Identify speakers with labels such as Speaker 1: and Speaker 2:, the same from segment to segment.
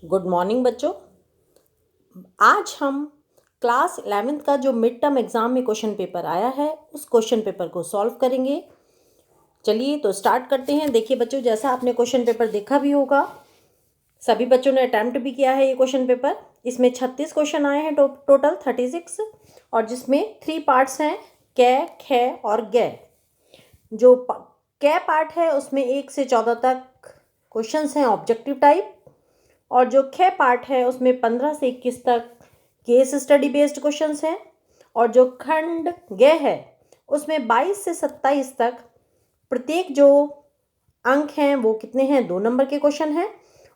Speaker 1: Good morning बच्चों। आज हम क्लास 11th का जो मिड टर्म एग्ज़ाम में क्वेश्चन पेपर आया है उस क्वेश्चन पेपर को सॉल्व करेंगे। चलिए तो स्टार्ट करते हैं। देखिए बच्चों, जैसा आपने क्वेश्चन पेपर देखा भी होगा, सभी बच्चों ने अटैम्प्ट भी किया है ये क्वेश्चन पेपर। इसमें 36 क्वेश्चन आए हैं, टोटल 36, और जिसमें 3 पार्ट्स हैं, कै, खे और गै। जो कै पार्ट है उसमें 1 से 14 तक क्वेश्चंस हैं ऑब्जेक्टिव टाइप, और जो खे पार्ट है उसमें 15 से 21 तक केस स्टडी बेस्ड क्वेश्चंस हैं, और जो खंड गे है उसमें 22 से 27 तक प्रत्येक जो अंक हैं वो कितने हैं, 2 नंबर के क्वेश्चन हैं,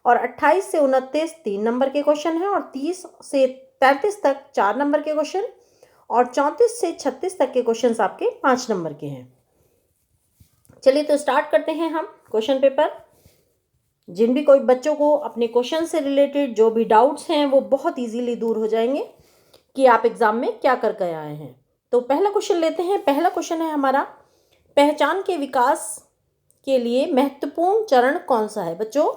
Speaker 1: और 28 से 29 3 नंबर के क्वेश्चन हैं, और 30 से 33 तक 4 नंबर के क्वेश्चन, और 34 से 36 तक के क्वेश्चन आपके 5 नंबर के हैं। चलिए तो स्टार्ट करते हैं हम क्वेश्चन पेपर। जिन भी कोई बच्चों को अपने क्वेश्चन से रिलेटेड जो भी डाउट्स हैं वो बहुत इजीली दूर हो जाएंगे कि आप एग्जाम में क्या करके आए हैं। तो पहला क्वेश्चन लेते हैं। पहला क्वेश्चन है हमारा, पहचान के विकास के लिए महत्वपूर्ण चरण कौन सा है। बच्चों,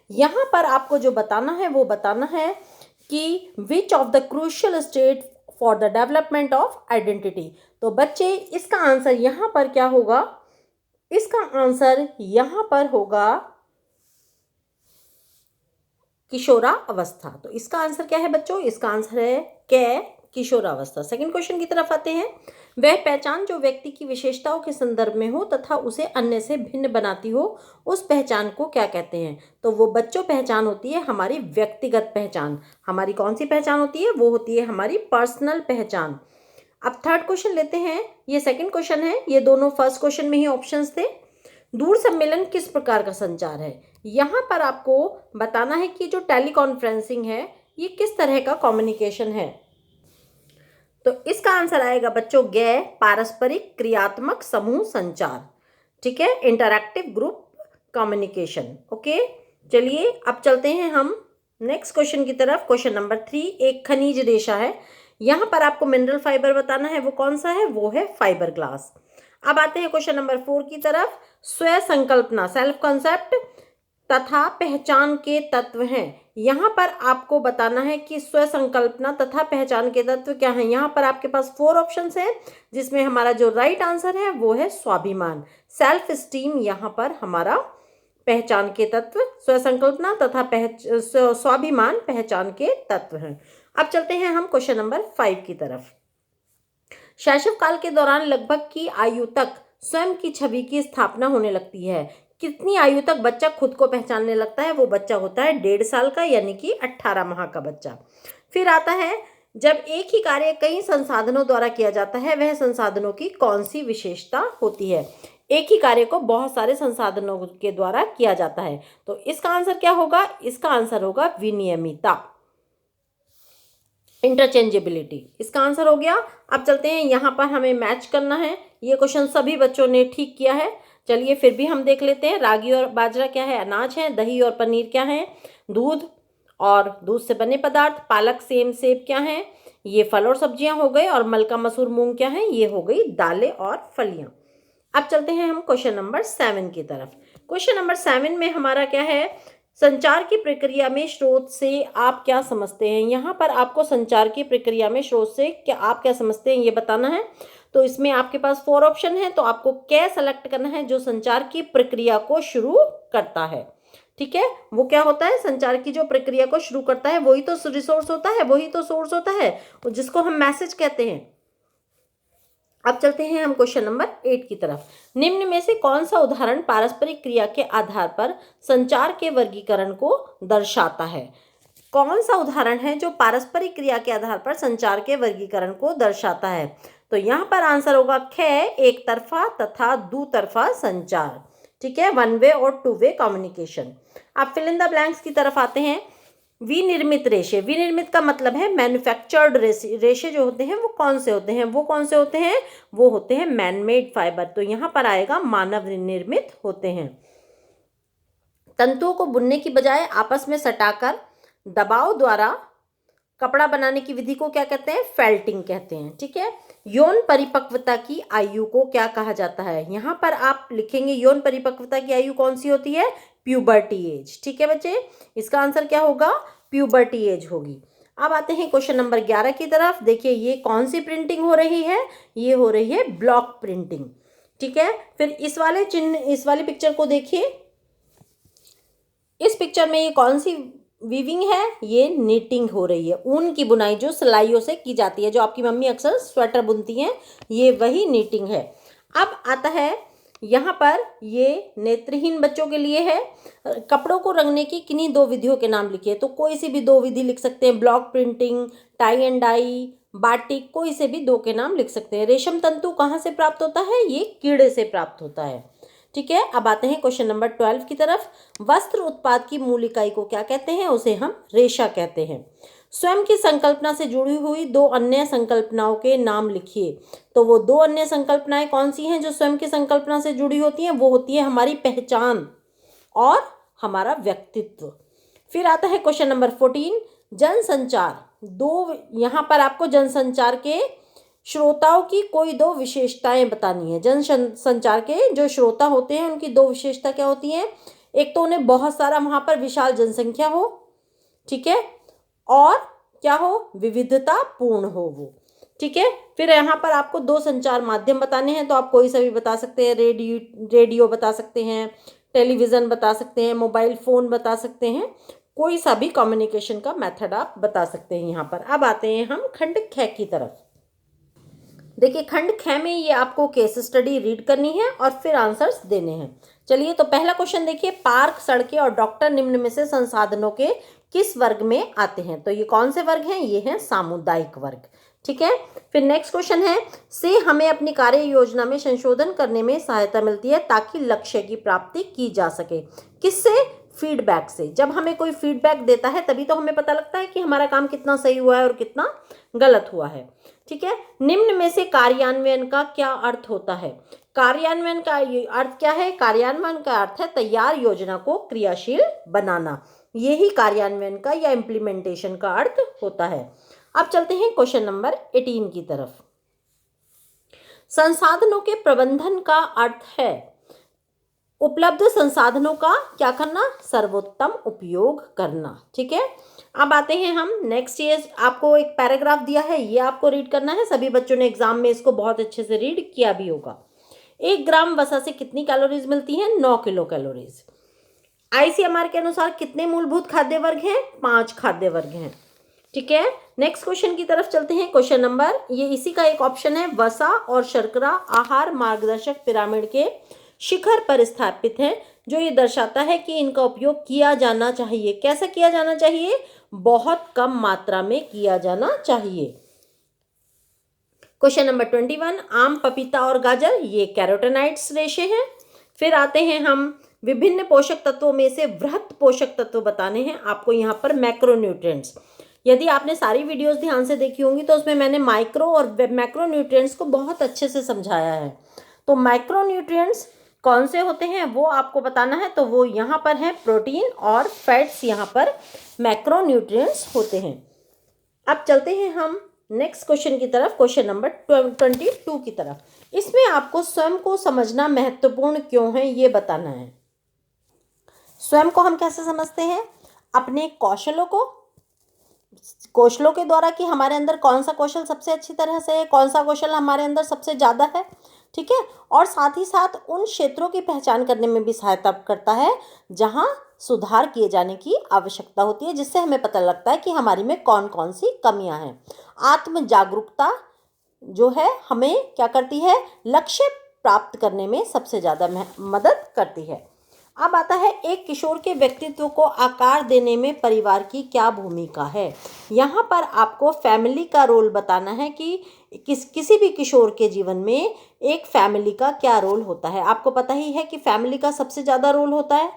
Speaker 1: यहाँ पर आपको जो बताना है वो बताना है कि which of the crucial state for the development of identity. तो बच्चे, इसका आंसर यहाँ पर क्या होगा? इसका आंसर यहाँ पर होगा किशोरावस्था। तो इसका आंसर क्या है बच्चों? इसका आंसर है कै, किशोरावस्था। सेकंड क्वेश्चन की तरफ आते हैं। वह पहचान जो व्यक्ति की विशेषताओं के संदर्भ में हो तथा उसे अन्य से भिन्न बनाती हो, उस पहचान को क्या कहते हैं? तो वो बच्चों पहचान होती है हमारी व्यक्तिगत पहचान। हमारी कौन सी पहचान होती है? वो होती है हमारी पर्सनल पहचान। अब थर्ड क्वेश्चन लेते हैं। ये सेकंड क्वेश्चन है, ये दोनों फर्स्ट क्वेश्चन में ही ऑप्शंस थे। दूर सम्मेलन किस प्रकार का संचार है? यहाँ पर आपको बताना है कि जो टेलीकॉन्फ्रेंसिंग है ये किस तरह का कम्युनिकेशन है। तो इसका आंसर आएगा बच्चों गै, पारस्परिक क्रियात्मक समूह संचार। ठीक है, इंटरैक्टिव ग्रुप कम्युनिकेशन। ओके, चलिए अब चलते हैं हम नेक्स्ट क्वेश्चन की तरफ। क्वेश्चन नंबर 3, एक खनिज रेशा है। यहाँ पर आपको मिनरल फाइबर बताना है, वो कौन सा है? वो है फाइबर ग्लास। अब आते हैं क्वेश्चन नंबर 4 की तरफ। स्व संकल्पना, सेल्फ कॉन्सेप्ट तथा पहचान के तत्व हैं। यहाँ पर आपको बताना है कि स्व संकल्पना तथा पहचान के तत्व क्या हैं। यहाँ पर आपके पास 4 ऑप्शंस हैं, जिसमें हमारा जो राइट आंसर है वो है स्वाभिमान, सेल्फ स्टीम। यहाँ पर हमारा पहचान के तत्व स्व संकल्पना तथा स्वाभिमान पहचान के तत्व हैं। अब चलते हैं हम क्वेश्चन नंबर 5 की तरफ। शैशव काल के दौरान लगभग की आयु तक स्वयं की छवि की स्थापना होने लगती है। कितनी आयु तक बच्चा खुद को पहचानने लगता है? वो बच्चा होता है 1.5 साल का, यानी कि 18 माह का बच्चा। फिर आता है, जब एक ही कार्य कई संसाधनों द्वारा किया जाता है, वह संसाधनों की कौन सी विशेषता होती है? एक ही कार्य को बहुत सारे संसाधनों के द्वारा किया जाता है। तो इसका आंसर क्या होगा? इसका आंसर होगा विनियमितता, इंटरचेंजेबिलिटी। इसका आंसर हो गया। अब चलते हैं, यहाँ पर हमें मैच करना है। ये क्वेश्चन सभी बच्चों ने ठीक किया है। चलिए फिर भी हम देख लेते हैं। रागी और बाजरा क्या है? अनाज है। दही और पनीर क्या है? दूध और दूध से बने पदार्थ। पालक, सेम, सेब क्या है? ये फल और सब्जियां हो गए। और मलका, मसूर, मूंग क्या है? ये हो गई दालें और फलियां। अब चलते हैं हम क्वेश्चन नंबर 7 की तरफ। क्वेश्चन नंबर 7 में हमारा क्या है? संचार की प्रक्रिया में स्रोत से आप क्या समझते हैं? यहाँ पर आपको संचार की प्रक्रिया में स्रोत से क्या आप क्या समझते हैं ये बताना है। तो इसमें आपके पास 4 ऑप्शन है, तो आपको क्या सेलेक्ट करना है जो संचार की प्रक्रिया को शुरू करता है। ठीक है, वो क्या होता है? संचार की जो प्रक्रिया को शुरू करता है वही तो रिसोर्स होता है, वही तो सोर्स होता है, जिसको हम मैसेज कहते हैं। अब चलते हैं हम क्वेश्चन नंबर 8 की तरफ। निम्न में से कौन सा उदाहरण पारस्परिक क्रिया के आधार पर संचार के वर्गीकरण को दर्शाता है? कौन सा उदाहरण है जो पारस्परिक क्रिया के आधार पर संचार के वर्गीकरण को दर्शाता है? तो यहाँ पर आंसर होगा खे, एक तरफा तथा दुतरफा संचार। ठीक है, 1 वे और 2 वे कम्युनिकेशन। अब फिल इन द ब्लैंक्स की तरफ आते हैं। विनिर्मित रेशे, विनिर्मित का मतलब है मैन्युफैक्चर्ड रेशे जो होते हैं वो कौन से होते हैं? वो कौन से होते हैं? वो होते हैं मैनमेड फाइबर। तो यहाँ पर आएगा मानव निर्मित होते हैं। तंतुओं को बुनने की बजाय आपस में सटाकर दबाव द्वारा कपड़ा बनाने की विधि को क्या कहते हैं? फेल्टिंग कहते हैं। ठीक है, यौन परिपक्वता की आयु को क्या कहा जाता है? यहाँ पर आप लिखेंगे यौन परिपक्वता की आयु कौन सी होती है? Puberty as. ठीक है बच्चे, इसका आंसर क्या होगा? प्यूबर्टी एज होगी। अब आते हैं क्वेश्चन नंबर 11 की तरफ। देखिए ये कौन सी प्रिंटिंग हो रही है, ये हो रही है ब्लॉक प्रिंटिंग। ठीक है, फिर इस वाली पिक्चर को देखिए। इस पिक्चर में ये कौन सी वीविंग है, ये नीटिंग हो रही है। ऊन की बुनाई जो सिलाइयों से की जाती है, जो आपकी मम्मी अक्सर स्वेटर बुनती हैं, ये वही नीटिंग है। अब आता है यहाँ पर, ये नेत्रहीन बच्चों के लिए है। कपड़ों को रंगने की किन्हीं दो विधियों के नाम लिखिए। तो कोई सी भी दो विधि लिख सकते हैं, block printing, tie and dye, batik, कोई से भी दो के नाम लिख सकते हैं। रेशम तंतु कहाँ से प्राप्त होता है, ये कीड़े से प्राप्त होता है। ठीक है, अब आते हैं क्वेश्चन नंबर 12 की तरफ। वस्त्र उत्पाद की मूल इकाई को क्या कहते हैं, उसे हम रेशा कहते हैं। स्वयं की संकल्पना से जुड़ी हुई दो अन्य संकल्पनाओं के नाम लिखिए। तो वो दो अन्य संकल्पनाएं कौन सी हैं जो स्वयं की संकल्पना से जुड़ी होती हैं, वो होती है हमारी पहचान और हमारा व्यक्तित्व। फिर आता है क्वेश्चन नंबर 14, जनसंचार। दो, यहाँ पर आपको जनसंचार के श्रोताओं की कोई दो विशेषताएं बतानी है। जनसंचार के जो श्रोता होते हैं उनकी दो विशेषता क्या होती हैं, एक तो उन्हें बहुत सारा वहाँ पर विशाल जनसंख्या हो, ठीक है, और क्या हो, विविधता पूर्ण हो वो। ठीक है, फिर यहाँ पर आपको दो संचार माध्यम बताने हैं, तो आप कोई सा भी बता सकते हैं। रेडियो बता सकते हैं, टेलीविज़न बता सकते हैं, मोबाइल फ़ोन बता सकते हैं, कोई सा भी कम्युनिकेशन का मेथड आप बता सकते हैं यहाँ पर। अब आते हैं हम खंड ख की तरफ। देखिए खंड ख में ये आपको केस स्टडी रीड करनी है और फिर आंसर्स देने हैं। चलिए तो पहला क्वेश्चन देखिए, पार्क, सड़कें और डॉक्टर निम्न में से संसाधनों के किस वर्ग में आते हैं। तो ये कौन से वर्ग हैं, ये हैं सामुदायिक वर्ग। ठीक है, फिर नेक्स्ट क्वेश्चन है, से हमें अपनी कार्य योजना में संशोधन करने में सहायता मिलती है ताकि लक्ष्य की प्राप्ति की जा सके। किससे, फीडबैक से। जब हमें कोई फीडबैक देता है तभी तो हमें पता लगता है कि हमारा काम कितना सही हुआ है और कितना गलत हुआ है। ठीक है, निम्न में से कार्यान्वयन का क्या अर्थ होता है। कार्यान्वयन का अर्थ क्या है, कार्यान्वयन का अर्थ है तैयार योजना को क्रियाशील बनाना। यही कार्यान्वयन का या इम्प्लीमेंटेशन का अर्थ होता है। अब चलते हैं क्वेश्चन नंबर 18 की तरफ। संसाधनों के प्रबंधन का अर्थ है उपलब्ध संसाधनों का क्या करना, सर्वोत्तम उपयोग करना। ठीक है, अब आते हैं हम नेक्स्ट। ये आपको एक पैराग्राफ दिया है, ये आपको रीड करना है। सभी बच्चों ने एग्जाम में इसको बहुत अच्छे से रीड किया भी होगा। 1 ग्राम वसा से कितनी कैलोरीज मिलती हैं, 9 किलो कैलोरीज। ICMR के अनुसार कितने मूलभूत खाद्य वर्ग हैं, 5 खाद्य वर्ग हैं। ठीक है, नेक्स्ट क्वेश्चन की तरफ चलते हैं। क्वेश्चन नंबर, ये इसी का एक ऑप्शन है, वसा और शर्करा आहार मार्गदर्शक पिरामिड के शिखर पर स्थापित हैं, जो ये दर्शाता है कि इनका उपयोग किया जाना चाहिए। कैसा किया जाना चाहिए, बहुत कम मात्रा में किया जाना चाहिए। क्वेश्चन नंबर 21, आम, पपीता और गाजर ये कैरोटेनॉइड्स रेशे हैं। फिर आते हैं हम विभिन्न पोषक तत्वों में से वृहत पोषक तत्व बताने हैं आपको यहाँ पर, मैक्रोन्यूट्रिएंट्स। यदि आपने सारी वीडियोस ध्यान से देखी होंगी तो उसमें मैंने माइक्रो और मैक्रोन्यूट्रिएंट्स को बहुत अच्छे से समझाया है। तो माइक्रोन्यूट्रिएंट्स कौन से होते हैं वो आपको बताना है। तो वो यहाँ पर है प्रोटीन और फैट्स, यहाँ पर मैक्रोन्यूट्रिएंट्स होते हैं। अब चलते हैं हम नेक्स्ट क्वेश्चन की तरफ, क्वेश्चन नंबर 22 की तरफ। इसमें आपको स्वयं को समझना महत्वपूर्ण क्यों है ये बताना है। स्वयं को हम कैसे समझते हैं, अपने कौशलों के द्वारा कि हमारे अंदर कौन सा कौशल सबसे अच्छी तरह से है, कौन सा कौशल हमारे अंदर सबसे ज़्यादा है। ठीक है, और साथ ही साथ उन क्षेत्रों की पहचान करने में भी सहायता करता है जहां सुधार किए जाने की आवश्यकता होती है, जिससे हमें पता लगता है कि हमारी में कौन कौन सी कमियां हैं। आत्म जागरूकता जो है हमें क्या करती है, लक्ष्य प्राप्त करने में सबसे ज़्यादा मदद करती है। अब आता है, एक किशोर के व्यक्तित्व को आकार देने में परिवार की क्या भूमिका है। यहाँ पर आपको फैमिली का रोल बताना है कि किसी भी किशोर के जीवन में एक फैमिली का क्या रोल होता है। आपको पता ही है कि फैमिली का सबसे ज़्यादा रोल होता है।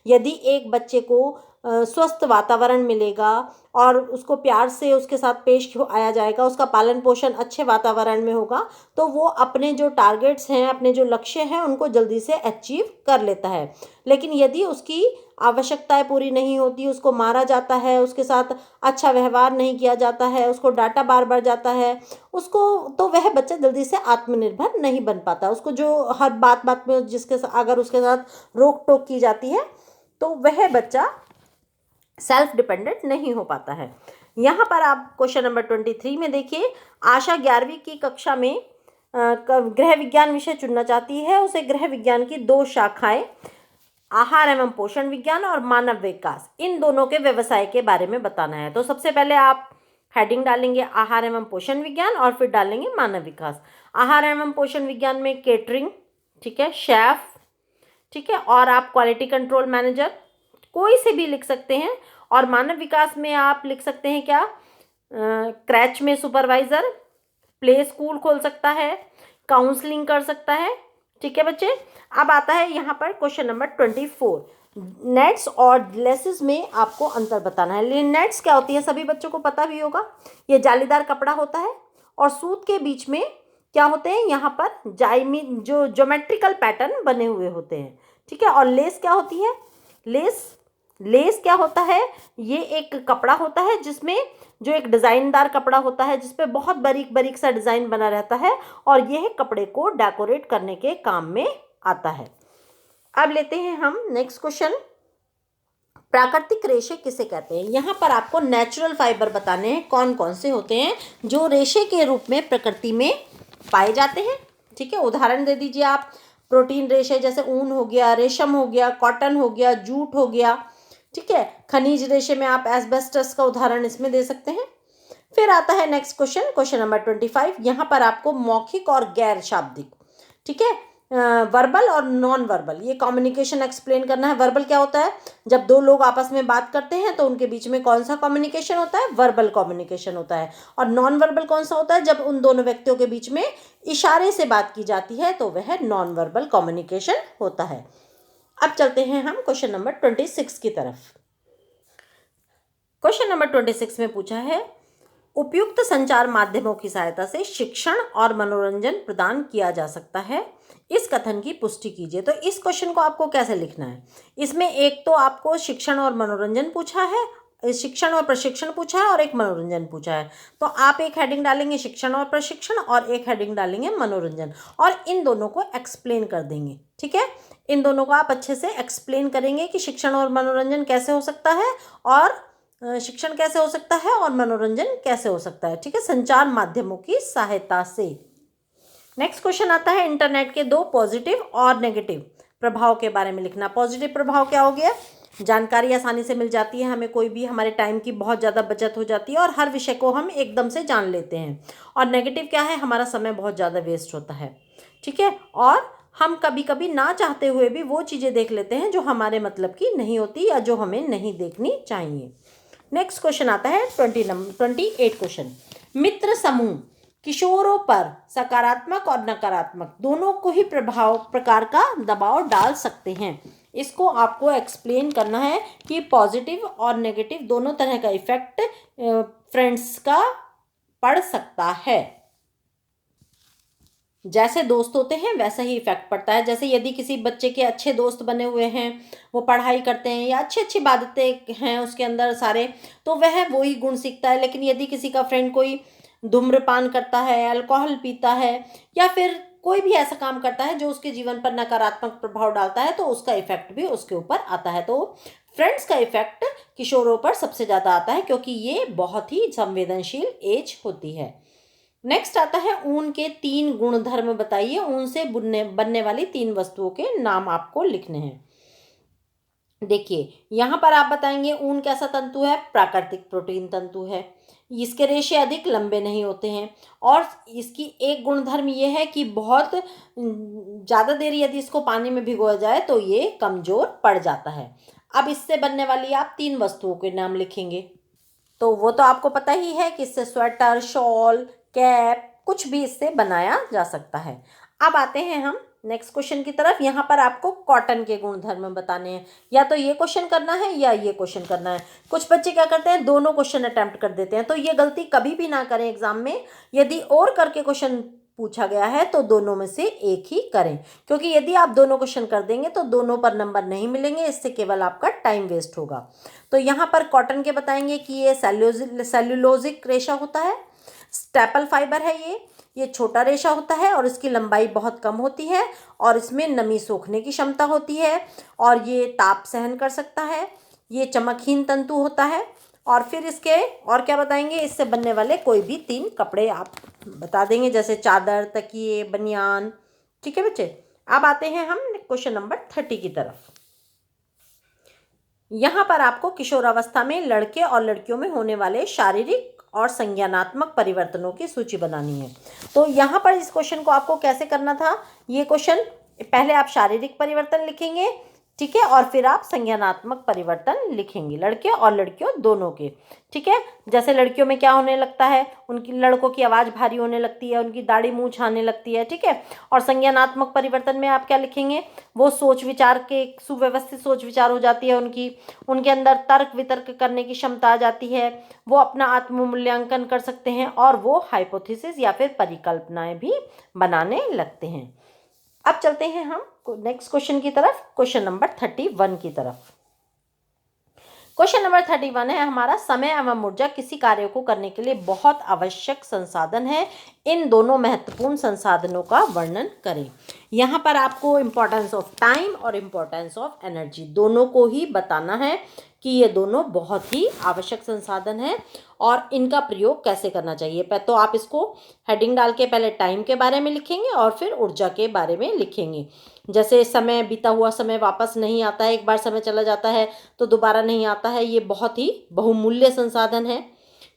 Speaker 1: यदि एक बच्चे को स्वस्थ वातावरण मिलेगा और उसको प्यार से उसके साथ पेश आया जाएगा, उसका पालन पोषण अच्छे वातावरण में होगा, तो वो अपने जो टारगेट्स हैं, अपने जो लक्ष्य हैं, उनको जल्दी से अचीव कर लेता है। लेकिन यदि उसकी आवश्यकताएं पूरी नहीं होती, उसको मारा जाता है, उसके साथ अच्छा व्यवहार नहीं किया जाता है, उसको डांटा बार बार जाता है, उसको, तो वह बच्चा जल्दी से आत्मनिर्भर नहीं बन पाता। उसको जो हर बात बात में अगर उसके साथ रोक टोक की जाती है तो वह बच्चा सेल्फ डिपेंडेंट नहीं हो पाता है। यहाँ पर आप क्वेश्चन नंबर 23 में देखिए, आशा 11वीं की कक्षा में गृह विज्ञान विषय चुनना चाहती है। उसे गृह विज्ञान की 2 शाखाएं, आहार एवं पोषण विज्ञान और मानव विकास, इन दोनों के व्यवसाय के बारे में बताना है। तो सबसे पहले आप हेडिंग डालेंगे आहार एवं पोषण विज्ञान और फिर डालेंगे मानव विकास। आहार एवं पोषण विज्ञान में केटरिंग, ठीक है, शेफ, ठीक है, और आप क्वालिटी कंट्रोल मैनेजर, कोई से भी लिख सकते हैं। और मानव विकास में आप लिख सकते हैं क्या, क्रैच में सुपरवाइजर, प्ले स्कूल खोल सकता है, काउंसलिंग कर सकता है। ठीक है बच्चे, अब आता है यहाँ पर क्वेश्चन नंबर 24, नेट्स और लेसेस में आपको अंतर बताना है। नेट्स क्या होती है, सभी बच्चों को पता भी होगा, ये जालीदार कपड़ा होता है और सूत के बीच में क्या होते हैं, यहाँ पर जो ज्योमेट्रिकल पैटर्न बने हुए होते हैं। ठीक है, और लेस क्या होती है, लेस क्या होता है, ये एक कपड़ा होता है जिसमें जो एक डिज़ाइनदार कपड़ा होता है जिसपे बहुत बारीक बारीक सा डिज़ाइन बना रहता है और यह कपड़े को डेकोरेट करने के काम में आता है। अब लेते हैं हम नेक्स्ट क्वेश्चन, प्राकृतिक रेशे किसे कहते हैं। यहाँ पर आपको नेचुरल फाइबर बताने हैं, कौन कौन से होते हैं जो रेशे के रूप में प्रकृति में पाए जाते हैं। ठीक है, उदाहरण दे दीजिए आप, प्रोटीन रेशे जैसे ऊन हो गया, रेशम हो गया, कॉटन हो गया, जूट हो गया। ठीक है, खनिज रेशे में आप एस्बेस्टस का उदाहरण इसमें दे सकते हैं। फिर आता है नेक्स्ट क्वेश्चन, क्वेश्चन नंबर 25। यहाँ पर आपको मौखिक और गैर शाब्दिक, ठीक है, वर्बल और नॉन वर्बल, ये कम्युनिकेशन एक्सप्लेन करना है। वर्बल क्या होता है, जब 2 लोग आपस में बात करते हैं तो उनके बीच में कौन सा कम्युनिकेशन होता है, वर्बल कम्युनिकेशन होता है। और नॉन वर्बल कौन सा होता है, जब उन दोनों व्यक्तियों के बीच में इशारे से बात की जाती है तो वह नॉन वर्बल कम्युनिकेशन होता है। अब चलते हैं हम क्वेश्चन नंबर 26 की तरफ। क्वेश्चन नंबर 26 में पूछा है, उपयुक्त संचार माध्यमों की सहायता से शिक्षण और मनोरंजन प्रदान किया जा सकता है, इस कथन की पुष्टि कीजिए। तो इस क्वेश्चन को आपको कैसे लिखना है, इसमें एक तो आपको शिक्षण और मनोरंजन पूछा है, शिक्षण और प्रशिक्षण पूछा है और एक मनोरंजन पूछा है। तो आप एक हेडिंग डालेंगे शिक्षण और प्रशिक्षण और एक हेडिंग डालेंगे मनोरंजन और इन दोनों को एक्सप्लेन कर देंगे। ठीक है, इन दोनों को आप अच्छे से एक्सप्लेन करेंगे कि शिक्षण और मनोरंजन कैसे हो सकता है और शिक्षण कैसे हो सकता है और मनोरंजन कैसे हो सकता है। ठीक है, संचार माध्यमों की सहायता से। नेक्स्ट क्वेश्चन आता है, इंटरनेट के 2 पॉजिटिव और नेगेटिव प्रभाव के बारे में लिखना। पॉजिटिव प्रभाव क्या हो गया, जानकारी आसानी से मिल जाती है, हमें कोई भी, हमारे टाइम की बहुत ज़्यादा बचत हो जाती है और हर विषय को हम एकदम से जान लेते हैं। और नेगेटिव क्या है, हमारा समय बहुत ज़्यादा वेस्ट होता है। ठीक है, और हम कभी कभी ना चाहते हुए भी वो चीज़ें देख लेते हैं जो हमारे मतलब की नहीं होती या जो हमें नहीं देखनी चाहिए। नेक्स्ट क्वेश्चन आता है 28 क्वेश्चन, मित्र समूह किशोरों पर सकारात्मक और नकारात्मक दोनों को ही प्रकार का दबाव डाल सकते हैं। इसको आपको एक्सप्लेन करना है कि पॉजिटिव और नेगेटिव दोनों तरह का इफेक्ट फ्रेंड्स का पड़ सकता है। जैसे दोस्त होते हैं वैसा ही इफेक्ट पड़ता है। जैसे यदि किसी बच्चे के अच्छे दोस्त बने हुए हैं, वो पढ़ाई करते हैं या अच्छी अच्छी बातें हैं उसके अंदर सारे, तो वह वही गुण सीखता है। लेकिन यदि किसी का फ्रेंड कोई धूम्रपान करता है, अल्कोहल पीता है या फिर कोई भी ऐसा काम करता है जो उसके जीवन पर नकारात्मक प्रभाव डालता है, तो उसका इफेक्ट भी उसके ऊपर आता है। तो फ्रेंड्स का इफेक्ट किशोरों पर सबसे ज़्यादा आता है क्योंकि ये बहुत ही संवेदनशील एज होती है। नेक्स्ट आता है, ऊन के 3 गुणधर्म बताइए। ऊन से बनने वाली 3 वस्तुओं के नाम आपको लिखने हैं। देखिए यहाँ पर आप बताएंगे ऊन कैसा तंतु है, प्राकृतिक प्रोटीन तंतु है, इसके रेशे अधिक लंबे नहीं होते हैं और इसकी एक गुणधर्म ये है कि बहुत ज़्यादा देर यदि इसको पानी में भिगोया जाए तो ये कमज़ोर पड़ जाता है। अब इससे बनने वाली आप 3 वस्तुओं के नाम लिखेंगे, तो वो तो आपको पता ही है कि इससे स्वेटर, शॉल, कैप, कुछ भी इससे बनाया जा सकता है। अब आते हैं हम नेक्स्ट क्वेश्चन की तरफ। यहाँ पर आपको कॉटन के गुणधर्म बताने हैं, या तो ये क्वेश्चन करना है या ये क्वेश्चन करना है। कुछ बच्चे क्या करते हैं, दोनों क्वेश्चन अटेम्प्ट कर देते हैं, तो ये गलती कभी भी ना करें एग्जाम में। यदि और करके क्वेश्चन पूछा गया है तो दोनों में से एक ही करें, क्योंकि यदि आप दोनों क्वेश्चन कर देंगे तो दोनों पर नंबर नहीं मिलेंगे, इससे केवल आपका टाइम वेस्ट होगा। तो यहाँ पर कॉटन के बताएंगे कि ये सेल्यूलोजिक रेशा होता है, स्टेपल फाइबर है, ये छोटा रेशा होता है और इसकी लंबाई बहुत कम होती है और इसमें नमी सोखने की क्षमता होती है और ये ताप सहन कर सकता है। ये चमकहीन तंतु होता है। और फिर इसके और क्या बताएंगे, इससे बनने वाले कोई भी 3 कपड़े आप बता देंगे, जैसे चादर, तकिए, बनियान। ठीक है बच्चे, अब आते हैं हम क्वेश्चन नंबर 30 की तरफ। यहाँ पर आपको किशोरावस्था में लड़के और लड़कियों में होने वाले शारीरिक और संज्ञानात्मक परिवर्तनों की सूची बनानी है। तो यहाँ पर इस क्वेश्चन को आपको कैसे करना था, ये क्वेश्चन पहले आप शारीरिक परिवर्तन लिखेंगे, ठीक है, और फिर आप संज्ञानात्मक परिवर्तन लिखेंगे लड़के और लड़कियों दोनों के। ठीक है, जैसे लड़कियों में क्या होने लगता है, उनकी लड़कों की आवाज़ भारी होने लगती है, उनकी दाढ़ी मूंछ आने लगती है। ठीक है, और संज्ञानात्मक परिवर्तन में आप क्या लिखेंगे, वो सोच विचार के सुव्यवस्थित सोच विचार हो जाती है उनके अंदर तर्क वितर्क करने की क्षमता आ जाती है, वो अपना आत्ममूल्यांकन कर सकते हैं और वो हाइपोथेसिस या फिर परिकल्पनाएं भी बनाने लगते हैं। अब चलते हैं हम नेक्स्ट क्वेश्चन की तरफ, क्वेश्चन नंबर 31 की तरफ। क्वेश्चन नंबर 31 है हमारा, समय एवं ऊर्जा किसी कार्य को करने के लिए बहुत आवश्यक संसाधन है, इन दोनों महत्वपूर्ण संसाधनों का वर्णन करें। यहाँ पर आपको इम्पोर्टेंस ऑफ टाइम और इम्पोर्टेंस ऑफ एनर्जी दोनों को ही बताना है कि ये दोनों बहुत ही आवश्यक संसाधन है और इनका प्रयोग कैसे करना चाहिए। तो आप इसको हेडिंग डाल के पहले टाइम के बारे में लिखेंगे और फिर ऊर्जा के बारे में लिखेंगे। जैसे समय, बीता हुआ समय वापस नहीं आता है, एक बार समय चला जाता है तो दोबारा नहीं आता है, ये बहुत ही बहुमूल्य संसाधन है।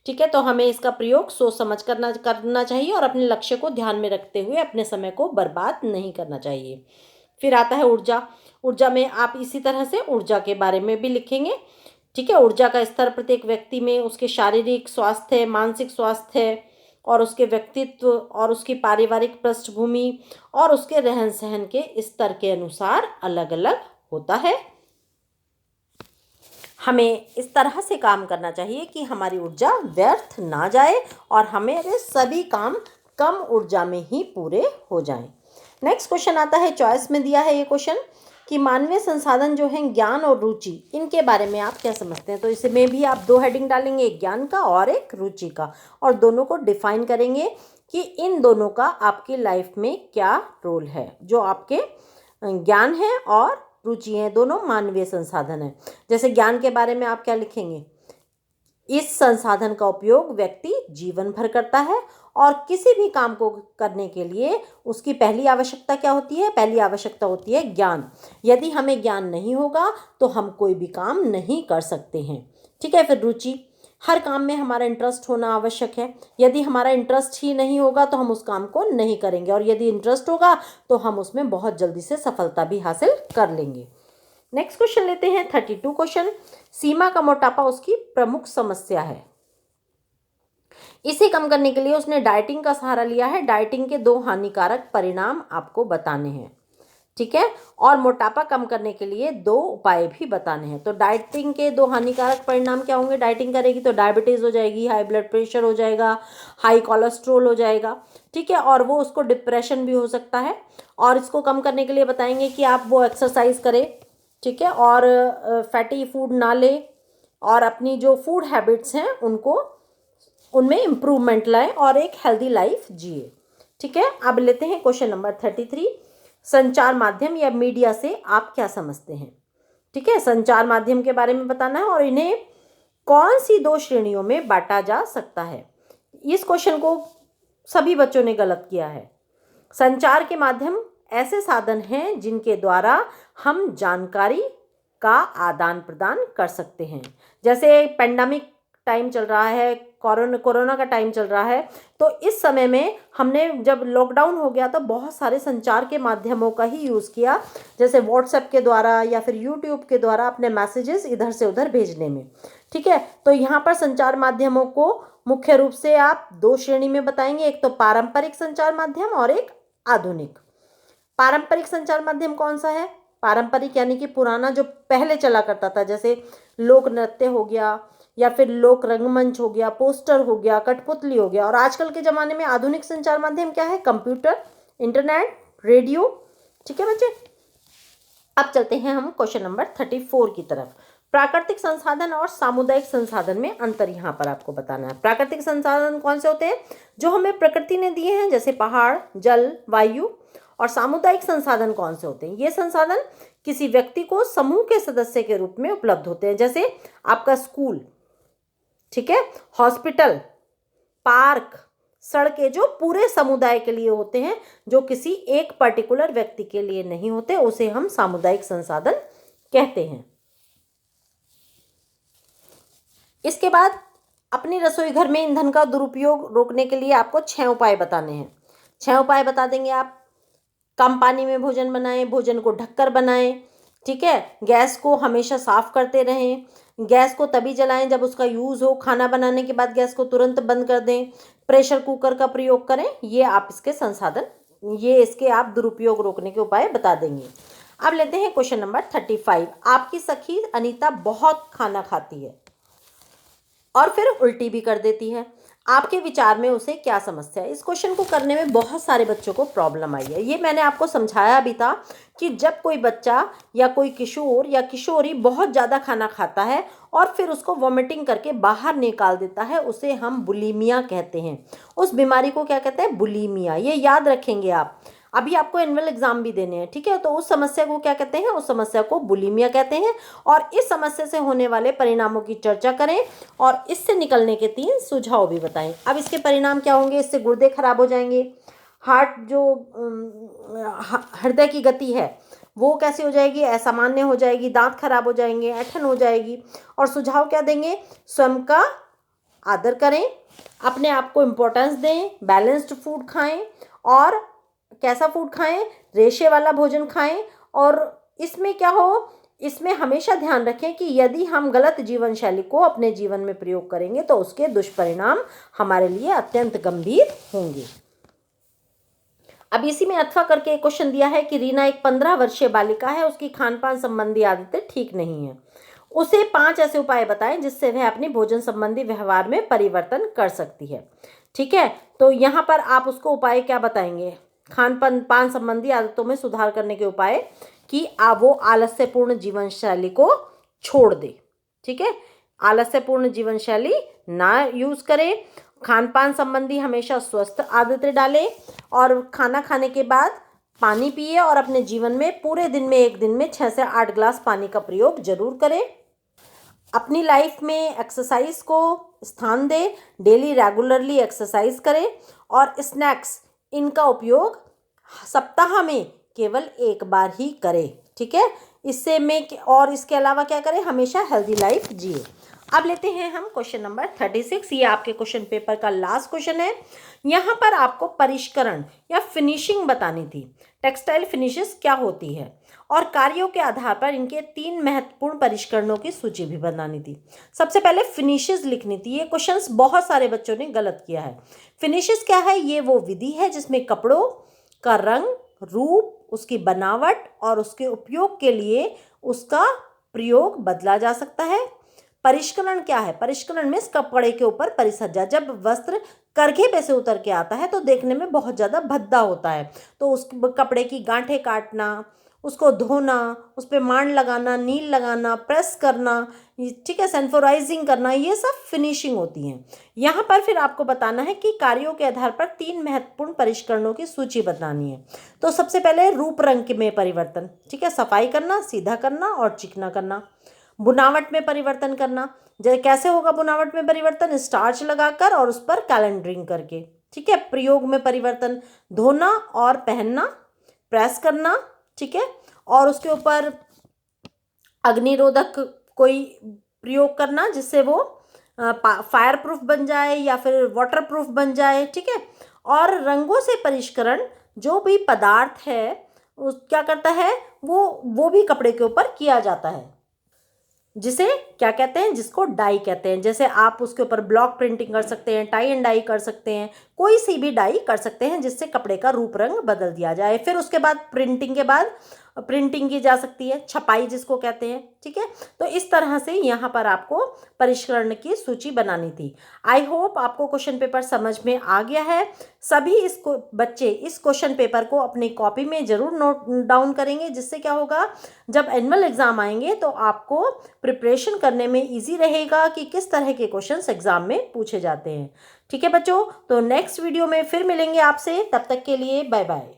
Speaker 1: ठीक है, तो हमें इसका प्रयोग सोच समझ करना चाहिए और अपने लक्ष्य को ध्यान में रखते हुए अपने समय को बर्बाद नहीं करना चाहिए। फिर आता है ऊर्जा। ऊर्जा में आप इसी तरह से ऊर्जा के बारे में भी लिखेंगे। ठीक है, ऊर्जा का स्तर प्रत्येक व्यक्ति में उसके शारीरिक स्वास्थ्य, मानसिक स्वास्थ्य और उसके व्यक्तित्व और उसकी पारिवारिक पृष्ठभूमि और उसके रहन सहन के स्तर के अनुसार अलग अलग होता है। हमें इस तरह से काम करना चाहिए कि हमारी ऊर्जा व्यर्थ ना जाए और हमारे सभी काम कम ऊर्जा में ही पूरे हो जाएं। नेक्स्ट क्वेश्चन आता है, चॉइस में दिया है ये क्वेश्चन कि मानवीय संसाधन जो हैं ज्ञान और रुचि, इनके बारे में आप क्या समझते हैं। तो इसमें भी आप 2 हेडिंग डालेंगे, एक ज्ञान का और एक रुचि का, और दोनों को डिफाइन करेंगे कि इन दोनों का आपकी लाइफ में क्या रोल है। जो आपके ज्ञान है और रुचि है दोनों मानवीय संसाधन है। जैसे ज्ञान के बारे में आप क्या लिखेंगे, इस संसाधन का उपयोग व्यक्ति जीवन भर करता है और किसी भी काम को करने के लिए उसकी पहली आवश्यकता क्या होती है, पहली आवश्यकता होती है ज्ञान। यदि हमें ज्ञान नहीं होगा तो हम कोई भी काम नहीं कर सकते हैं। ठीक है, फिर रुचि, हर काम में हमारा इंटरेस्ट होना आवश्यक है। यदि हमारा इंटरेस्ट ही नहीं होगा तो हम उस काम को नहीं करेंगे, और यदि इंटरेस्ट होगा तो हम उसमें बहुत जल्दी से सफलता भी हासिल कर लेंगे। नेक्स्ट क्वेश्चन लेते हैं 32 क्वेश्चन, सीमा का मोटापा उसकी प्रमुख समस्या है। इसे कम करने के लिए उसने डाइटिंग का सहारा लिया है। डाइटिंग के 2 हानिकारक परिणाम आपको बताने हैं। ठीक है, और मोटापा कम करने के लिए 2 उपाय भी बताने हैं। तो डाइटिंग के 2 हानिकारक परिणाम क्या होंगे, डाइटिंग करेगी तो डायबिटीज़ हो जाएगी, हाई ब्लड प्रेशर हो जाएगा, हाई कोलेस्ट्रोल हो जाएगा। ठीक है, और वो उसको डिप्रेशन भी हो सकता है। और इसको कम करने के लिए बताएंगे कि आप वो एक्सरसाइज करें, ठीक है, और फैटी फूड ना ले और अपनी जो फूड हैबिट्स हैं उनमें इम्प्रूवमेंट लाएं और एक हेल्दी लाइफ जिए। ठीक है, अब लेते हैं क्वेश्चन नंबर 33, संचार माध्यम या मीडिया से आप क्या समझते हैं। ठीक है, संचार माध्यम के बारे में बताना है और इन्हें कौन सी 2 श्रेणियों में बांटा जा सकता है। इस क्वेश्चन को सभी बच्चों ने गलत किया है। संचार के माध्यम ऐसे साधन हैं जिनके द्वारा हम जानकारी का आदान प्रदान कर सकते हैं। जैसे पेंडेमिक टाइम चल रहा है, कोरोना का टाइम चल रहा है, तो इस समय में हमने जब लॉकडाउन हो गया तो बहुत सारे संचार के माध्यमों का ही यूज़ किया, जैसे व्हाट्सएप के द्वारा या फिर यूट्यूब के द्वारा अपने मैसेजेस इधर से उधर भेजने में। ठीक है, तो यहाँ पर संचार माध्यमों को मुख्य रूप से आप 2 श्रेणी में बताएंगे, एक तो पारंपरिक संचार माध्यम और एक आधुनिक। पारंपरिक संचार माध्यम कौन सा है, पारंपरिक यानी कि पुराना जो पहले चला करता था, जैसे लोक नृत्य हो गया या फिर लोक रंगमंच हो गया, पोस्टर हो गया, कठपुतली हो गया। और आजकल के ज़माने में आधुनिक संचार माध्यम क्या है, कंप्यूटर, इंटरनेट, रेडियो। ठीक है बच्चे, अब चलते हैं हम क्वेश्चन नंबर 34 की तरफ। प्राकृतिक संसाधन और सामुदायिक संसाधन में अंतर यहाँ पर आपको बताना है। प्राकृतिक संसाधन कौन से होते हैं, जो हमें प्रकृति ने दिए हैं, जैसे पहाड़, जल, वायु। और सामुदायिक संसाधन कौन से होते हैं, ये संसाधन किसी व्यक्ति को समूह के सदस्य के रूप में उपलब्ध होते हैं, जैसे आपका स्कूल, ठीक है, हॉस्पिटल, पार्क, सड़कें, जो पूरे समुदाय के लिए होते हैं, जो किसी एक पर्टिकुलर व्यक्ति के लिए नहीं होते, उसे हम सामुदायिक संसाधन कहते हैं। इसके बाद अपनी रसोई घर में ईंधन का दुरुपयोग रोकने के लिए आपको 6 उपाय बताने हैं। 6 उपाय बता देंगे आप। कम पानी में भोजन बनाएं, भोजन को ढककर बनाएं, ठीक है, गैस को हमेशा साफ करते रहें, गैस को तभी जलाएं जब उसका यूज़ हो, खाना बनाने के बाद गैस को तुरंत बंद कर दें, प्रेशर कुकर का प्रयोग करें। ये आप इसके संसाधन, ये इसके आप दुरुपयोग रोकने के उपाय बता देंगे। अब लेते हैं क्वेश्चन नंबर 35। आपकी सखी अनीता बहुत खाना खाती है और फिर उल्टी भी कर देती है, आपके विचार में उसे क्या समस्या है? इस क्वेश्चन को करने में बहुत सारे बच्चों को प्रॉब्लम आई है। ये मैंने आपको समझाया भी था कि जब कोई बच्चा या कोई किशोर या किशोरी बहुत ज़्यादा खाना खाता है और फिर उसको वॉमिटिंग करके बाहर निकाल देता है, उसे हम बुलीमिया कहते हैं। उस बीमारी को क्या कहते हैं? बुलीमिया। ये याद रखेंगे आप। अभी आपको एनुअल एग्जाम भी देने हैं, ठीक है, तो उस समस्या को क्या कहते हैं? उस समस्या को बुलीमिया कहते हैं। और इस समस्या से होने वाले परिणामों की चर्चा करें और इससे निकलने के 3 सुझाव भी बताएं। अब इसके परिणाम क्या होंगे? इससे गुर्दे खराब हो जाएंगे, हार्ट जो हृदय की गति है वो कैसी हो जाएगी? असामान्य हो जाएगी, दांत खराब हो जाएंगे, ऐंठन हो जाएगी। और सुझाव क्या देंगे? स्वयं का आदर करें, अपने आप को इम्पोर्टेंस दें, बैलेंस्ड फूड खाएं। और कैसा फूड खाएं? रेशे वाला भोजन खाएं। और इसमें क्या हो, इसमें हमेशा ध्यान रखें कि यदि हम गलत जीवन शैली को अपने जीवन में प्रयोग करेंगे तो उसके दुष्परिणाम हमारे लिए अत्यंत गंभीर होंगे। अब इसी में अथवा करके एक क्वेश्चन दिया है कि रीना एक 15 वर्षीय बालिका है, उसकी खान पान संबंधी आदतें ठीक नहीं है। उसे 5 ऐसे उपाय बताएं जिससे वह अपनी भोजन संबंधी व्यवहार में परिवर्तन कर सकती है। ठीक है, तो यहाँ पर आप उसको उपाय क्या बताएंगे? खान पान संबंधी आदतों में सुधार करने के उपाय कि वो आलस्यपूर्ण जीवन शैली को छोड़ दे। ठीक है, आलस्यपूर्ण जीवन शैली ना यूज करे, खान पान संबंधी हमेशा स्वस्थ आदतें डालें और खाना खाने के बाद पानी पिए और अपने जीवन में पूरे दिन में एक दिन में 6 से 8 ग्लास पानी का प्रयोग जरूर करें। अपनी लाइफ में एक्सरसाइज को स्थान दें, डेली रेगुलरली एक्सरसाइज करें और स्नैक्स इनका उपयोग सप्ताह में केवल 1 बार ही करें। ठीक है, इससे में और इसके अलावा क्या करें? हमेशा हेल्दी लाइफ जिए। अब लेते हैं हम क्वेश्चन नंबर 36। ये आपके क्वेश्चन पेपर का लास्ट क्वेश्चन है। यहाँ पर आपको परिष्करण या फिनिशिंग बतानी थी। टेक्सटाइल फिनिशेस क्या होती है और कार्यों के आधार पर इनके 3 महत्वपूर्ण परिष्करणों की सूची भी बनानी थी। सबसे पहले फिनिशेस लिखनी थी। ये क्वेश्चंस बहुत सारे बच्चों ने गलत किया है। फिनिशेस क्या है? ये वो विधि है जिसमें कपड़ों का रंग, रूप, उसकी बनावट और उसके उपयोग के लिए उसका प्रयोग बदला जा सकता है। परिष्करण क्या है? परिष्करण में कपड़े के ऊपर परिसज्जा। जब वस्त्र करघे पे से उतर के आता है तो देखने में बहुत ज़्यादा भद्दा होता है, तो उस कपड़े की गांठें काटना, उसको धोना, उस पर मांड लगाना, नील लगाना, प्रेस करना, ठीक है, सेंफोराइजिंग करना, ये सब फिनिशिंग होती हैं। यहाँ पर फिर आपको बताना है कि कार्यों के आधार पर 3 महत्वपूर्ण परिष्करणों की सूची बतानी है। तो सबसे पहले रूप रंग में परिवर्तन, ठीक है, सफाई करना, सीधा करना और चिकना करना। बुनावट में परिवर्तन करना, कैसे होगा बुनावट में परिवर्तन? स्टार्च लगाकर और उस पर कैलेंडरिंग करके। ठीक है, प्रयोग में परिवर्तन, धोना और पहनना, प्रेस करना, ठीक है, और उसके ऊपर अग्निरोधक कोई प्रयोग करना जिससे वो फायर प्रूफ बन जाए या फिर वाटर प्रूफ बन जाए। ठीक है, और रंगों से परिष्करण, जो भी पदार्थ है वो क्या करता है, वो भी कपड़े के ऊपर किया जाता है, जिसे क्या कहते हैं? जिसको डाई कहते हैं। जैसे आप उसके ऊपर ब्लॉक प्रिंटिंग कर सकते हैं, टाई एंड डाई कर सकते हैं, कोई सी भी डाई कर सकते हैं जिससे कपड़े का रूप रंग बदल दिया जाए। फिर उसके बाद प्रिंटिंग के बाद प्रिंटिंग की जा सकती है, छपाई जिसको कहते हैं। ठीक है, तो इस तरह से यहाँ पर आपको परिष्करण की सूची बनानी थी। आई होप आपको क्वेश्चन पेपर समझ में आ गया है। सभी बच्चे इस क्वेश्चन पेपर को अपनी कॉपी में जरूर नोट डाउन करेंगे, जिससे क्या होगा, जब एनुअल एग्जाम आएंगे तो आपको प्रिपरेशन करने में ईजी रहेगा कि किस तरह के क्वेश्चंस एग्जाम में पूछे जाते हैं। ठीक है बच्चों, तो नेक्स्ट वीडियो में फिर मिलेंगे आपसे। तब तक के लिए बाय बाय।